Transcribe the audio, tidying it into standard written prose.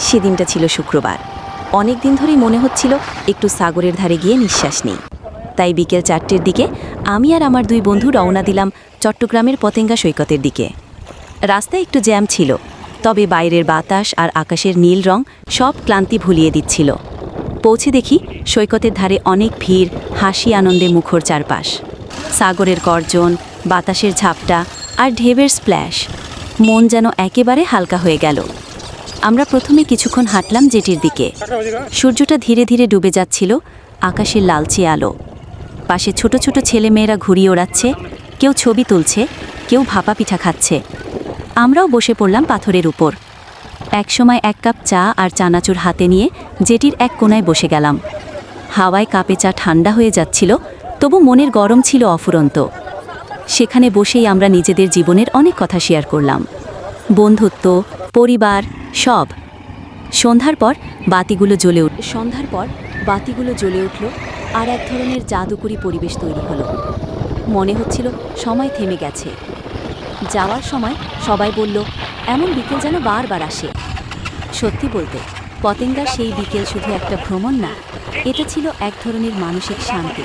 সেদিনটা ছিল শুক্রবার। অনেক দিন ধরেই মনে হচ্ছিল একটু সাগরের ধারে গিয়ে নিঃশ্বাস নেই। তাই বিকেল 4টের দিকে আমি আর আমার 2 বন্ধু রওনা দিলাম চট্টগ্রামের পতেঙ্গা সৈকতের দিকে। রাস্তায় একটু জ্যাম ছিল, তবে বাইরের বাতাস আর আকাশের নীল রং সব ক্লান্তি ভুলিয়ে দিচ্ছিল। পৌঁছে দেখি সৈকতের ধারে অনেক ভিড়, হাসি আনন্দে মুখর চারপাশ। সাগরের গর্জন, বাতাসের ঝাপটা আর ঢেউয়ের স্প্ল্যাশ, মন যেন একেবারে হালকা হয়ে গেল। আমরা প্রথমে কিছুক্ষণ হাঁটলাম জেটির দিকে। সূর্যটা ধীরে ধীরে ডুবে যাচ্ছিল, আকাশের লালচে আলো। পাশে ছোট ছোট ছেলেমেয়েরা ঘুড়ি ওড়াচ্ছে, কেউ ছবি তুলছে, কেউ ভাপা পিঠা খাচ্ছে। আমরাও বসে পড়লাম পাথরের উপর। একসময় 1 কাপ চা আর চানাচুর হাতে নিয়ে জেটির এক কোণায় বসে গেলাম। হাওয়ায় কাপে চা ঠান্ডা হয়ে যাচ্ছিল, তবু মনের গরম ছিল অফুরন্ত। সেখানে বসেই আমরা নিজেদের জীবনের অনেক কথা শেয়ার করলাম, বন্ধুত্ব, পরিবার, সব। সন্ধ্যার পর বাতিগুলো জ্বলে উঠল আর এক ধরনের জাদুকরী পরিবেশ তৈরি হলো। মনে হচ্ছিল সময় থেমে গেছে। যাওয়ার সময় সবাই বলল, এমন বিকেল যেন বারবার আসে। সত্যি বলতে পতেঙ্গার সেই বিকেল শুধু একটা ভ্রমণ না, এটা ছিল এক ধরনের মানসিক শান্তি।